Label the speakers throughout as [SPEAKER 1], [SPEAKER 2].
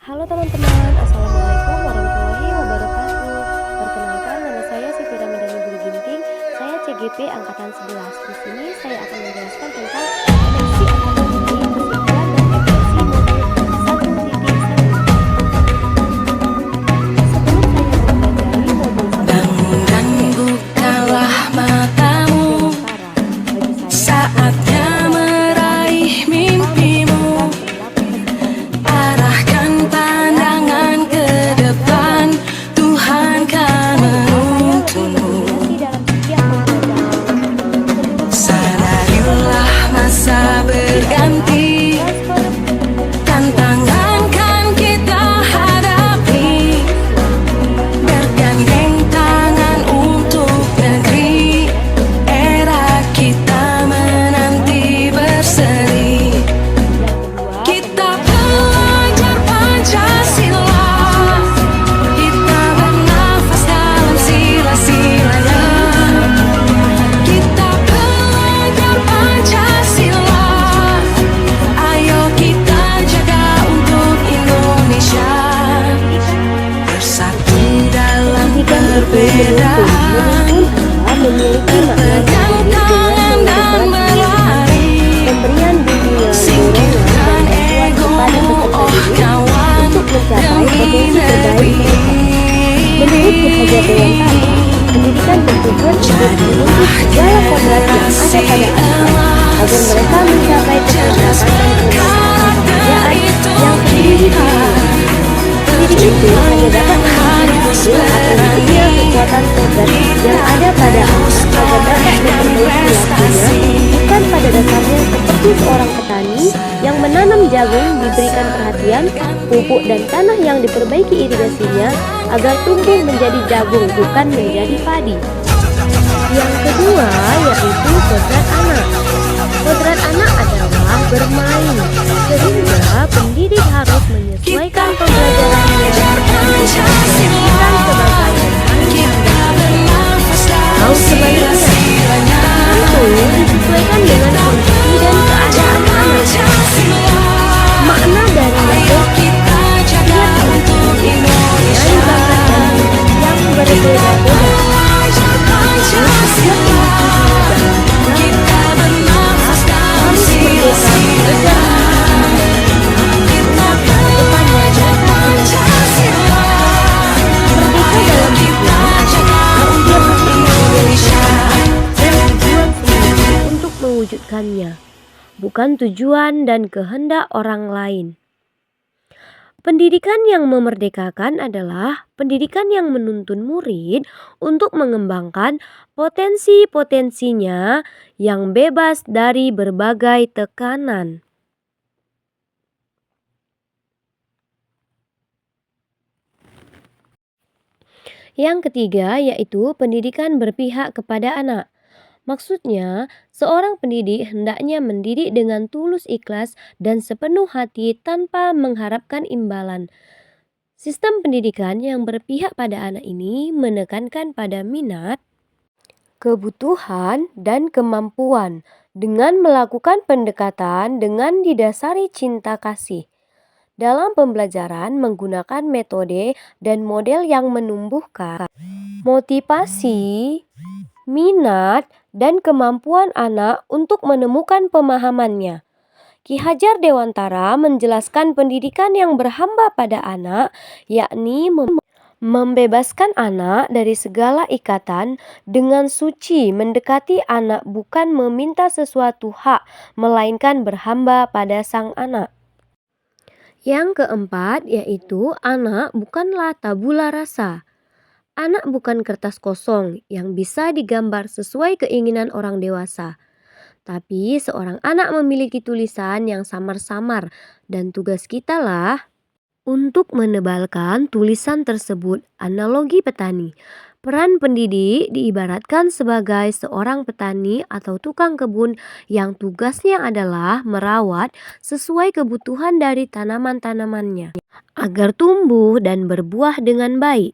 [SPEAKER 1] Halo teman-teman, Assalamualaikum warahmatullahi wabarakatuh. Perkenalkan, nama saya Siti Ramadhani Guru Ginting. Saya CGP Angkatan 11. Di sini saya akan menjelaskan tentang koneksi antara unit, kesimpulan, dan evaluasi modul 1.1. Sebelum saya mempelajari modul 1.1,
[SPEAKER 2] Bukalah
[SPEAKER 1] adalah
[SPEAKER 2] matamu,
[SPEAKER 1] dewantara. Bagi saya, dewantara
[SPEAKER 2] saatnya
[SPEAKER 1] adalah seseorang
[SPEAKER 2] meraih
[SPEAKER 1] yang tanpa
[SPEAKER 2] mimpimu.
[SPEAKER 1] memperhatikan perilaku seseorang.
[SPEAKER 2] Arahkan
[SPEAKER 1] Bagi saya,
[SPEAKER 2] pandangan
[SPEAKER 1] koneksi
[SPEAKER 2] ke
[SPEAKER 1] adalah kenal
[SPEAKER 2] depan,
[SPEAKER 1] dan
[SPEAKER 2] Tuhan kan
[SPEAKER 1] saya lebih
[SPEAKER 2] menuntunmu.
[SPEAKER 1] berdominasi dalam setiap pembelajaran. Menurut saya,
[SPEAKER 2] Sadarilah masa
[SPEAKER 1] koneksi adalah
[SPEAKER 2] berganti,
[SPEAKER 1] transfer informasi
[SPEAKER 2] tantangan kan kita hadapi.
[SPEAKER 1] manusia.
[SPEAKER 2] Bergandeng tangan untuk negeri, era kita menanti berseri.
[SPEAKER 1] Yang kedua,
[SPEAKER 2] Kita
[SPEAKER 1] pendengaran
[SPEAKER 2] belajar Pancasila, kita bernafas dalam sila-silanya. Kita belajar Pancasila, ayo kita jaga untuk Indonesia. Bersatu dalam
[SPEAKER 1] pendidikan itu
[SPEAKER 2] perbedaan,
[SPEAKER 1] memiliki makna
[SPEAKER 2] pegang tangan dan berlari.
[SPEAKER 1] pemberian bimbingan,
[SPEAKER 2] Singkirkan
[SPEAKER 1] dorongan, dan bantuan kepada
[SPEAKER 2] egomu,
[SPEAKER 1] peserta
[SPEAKER 2] oh
[SPEAKER 1] didik
[SPEAKER 2] kawan,
[SPEAKER 1] untuk mencapai
[SPEAKER 2] demi
[SPEAKER 1] potensi terbaik mereka. Menurut Ki Hajar Dewantara, pendidikan bertujuan untuk menumbuh segala kodrat yang ada pada anak agar mereka mencapai kecerdasan dan keberhasilan yang terdiri di pendidik itu hanya dapat menghasilkan dengan akan diberinya kekuatan kodrat yang ada pada anak agar dapat memperbaiki lakunya, bukan pada dasarnya seperti seorang petani yang menanam jagung diberikan perhatian, pupuk dan tanah yang diperbaiki irigasinya agar tumbuh menjadi jagung bukan menjadi padi. Yang kedua yaitu kodrat anak. Kodrat anak adalah bermain, sehingga pendidik harus menyesuaikan pembelajarannya dengan pendidikan sebagai bermain atau sebaliknya. Tentu disesuaikan dengan kondisi dan keadaan anak. Makna dari merdeka yang berbeda-beda. Untuk mewujudkannya, bukan tujuan dan kehendak orang lain. Pendidikan yang memerdekakan adalah pendidikan yang menuntun murid untuk mengembangkan potensi-potensinya yang bebas dari berbagai tekanan. Yang ketiga yaitu pendidikan berpihak kepada anak. Maksudnya, seorang pendidik hendaknya mendidik dengan tulus ikhlas dan sepenuh hati tanpa mengharapkan imbalan. Sistem pendidikan yang berpihak pada anak ini menekankan pada minat, kebutuhan, dan kemampuan dengan melakukan pendekatan dengan didasari cinta kasih. Dalam pembelajaran menggunakan metode dan model yang menumbuhkan motivasi, minat, dan kemampuan anak untuk menemukan pemahamannya. Ki Hajar Dewantara menjelaskan pendidikan yang berhamba pada anak, yakni membebaskan anak dari segala ikatan dengan suci, mendekati anak bukan meminta sesuatu hak, melainkan berhamba pada sang anak. Yang keempat yaitu anak bukanlah tabula rasa. Anak bukan kertas kosong yang bisa digambar sesuai keinginan orang dewasa. Tapi seorang anak memiliki tulisan yang samar-samar dan tugas kita lah untuk menebalkan tulisan tersebut. Analogi petani. Peran pendidik diibaratkan sebagai seorang petani atau tukang kebun yang tugasnya adalah merawat sesuai kebutuhan dari tanaman-tanamannya agar tumbuh dan berbuah dengan baik.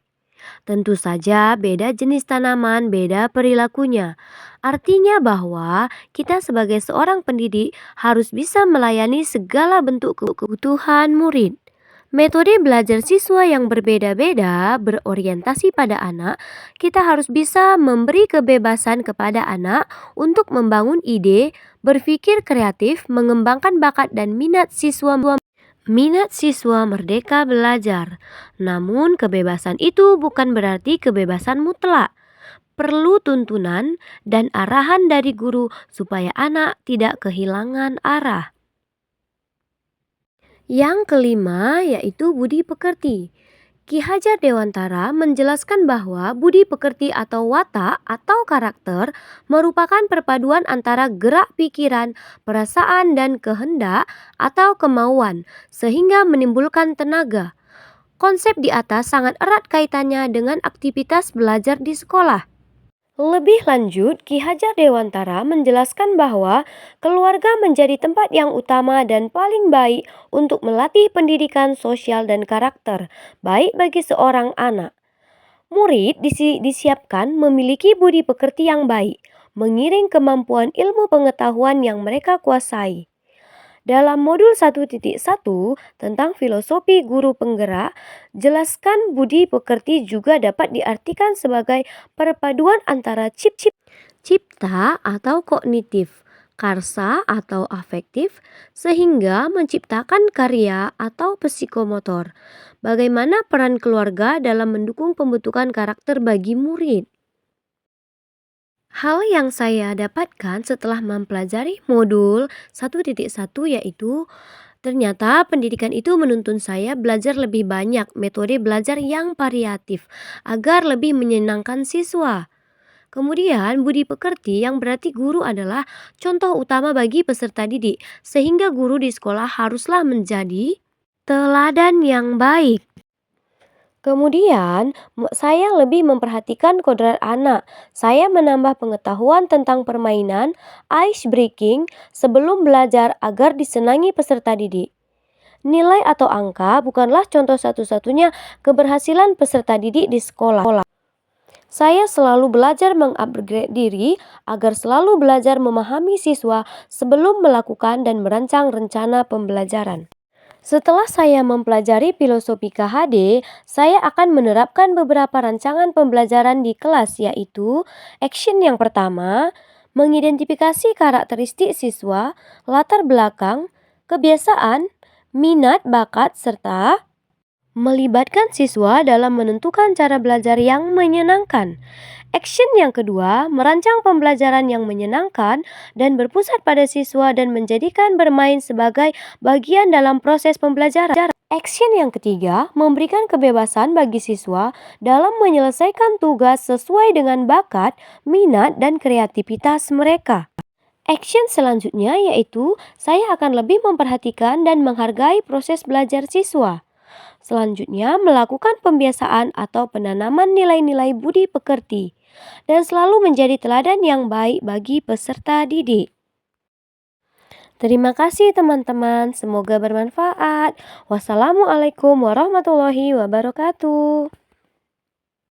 [SPEAKER 1] Tentu saja beda jenis tanaman, beda perilakunya. Artinya bahwa kita sebagai seorang pendidik harus bisa melayani segala bentuk kebutuhan murid. Metode belajar siswa yang berbeda-beda berorientasi pada anak. Kita harus bisa memberi kebebasan kepada anak untuk membangun ide, berpikir kreatif, mengembangkan bakat dan minat siswa. Minat siswa merdeka belajar. Namun kebebasan itu bukan berarti kebebasan mutlak. Perlu tuntunan dan arahan dari guru supaya anak tidak kehilangan arah. Yang kelima yaitu budi pekerti. Ki Hajar Dewantara menjelaskan bahwa budi pekerti atau watak atau karakter merupakan perpaduan antara gerak pikiran, perasaan dan kehendak atau kemauan sehingga menimbulkan tenaga. Konsep di atas sangat erat kaitannya dengan aktivitas belajar di sekolah. Lebih lanjut, Ki Hajar Dewantara menjelaskan bahwa keluarga menjadi tempat yang utama dan paling baik untuk melatih pendidikan sosial dan karakter, baik bagi seorang anak. Murid disiapkan memiliki budi pekerti yang baik, mengiring kemampuan ilmu pengetahuan yang mereka kuasai. Dalam modul 1.1 tentang filosofi guru penggerak, jelaskan budi pekerti juga dapat diartikan sebagai perpaduan antara cipta atau kognitif, karsa atau afektif, sehingga menciptakan karya atau psikomotor. Bagaimana peran keluarga dalam mendukung pembentukan karakter bagi murid? Hal yang saya dapatkan setelah mempelajari modul 1.1 yaitu ternyata pendidikan itu menuntun saya belajar lebih banyak metode belajar yang variatif agar lebih menyenangkan siswa. Kemudian budi pekerti yang berarti guru adalah contoh utama bagi peserta didik sehingga guru di sekolah haruslah menjadi teladan yang baik. Kemudian, saya lebih memperhatikan kodrat anak. Saya menambah pengetahuan tentang permainan, ice breaking sebelum belajar agar disenangi peserta didik. Nilai atau angka bukanlah contoh satu-satunya keberhasilan peserta didik di sekolah. Saya selalu belajar mengupgrade diri agar selalu belajar memahami siswa sebelum melakukan dan merancang rencana pembelajaran. Setelah saya mempelajari filosofi KHD, saya akan menerapkan beberapa rancangan pembelajaran di kelas yaitu action yang pertama, mengidentifikasi karakteristik siswa, latar belakang, kebiasaan, minat, bakat, serta melibatkan siswa dalam menentukan cara belajar yang menyenangkan. Action yang kedua, merancang pembelajaran yang menyenangkan dan berpusat pada siswa dan menjadikan bermain sebagai bagian dalam proses pembelajaran. Action yang ketiga, memberikan kebebasan bagi siswa dalam menyelesaikan tugas sesuai dengan bakat, minat, dan kreativitas mereka. Action selanjutnya yaitu saya akan lebih memperhatikan dan menghargai proses belajar siswa. Selanjutnya, melakukan pembiasaan atau penanaman nilai-nilai budi pekerti dan selalu menjadi teladan yang baik bagi peserta didik. Terima kasih teman-teman, semoga bermanfaat. Wassalamualaikum warahmatullahi wabarakatuh.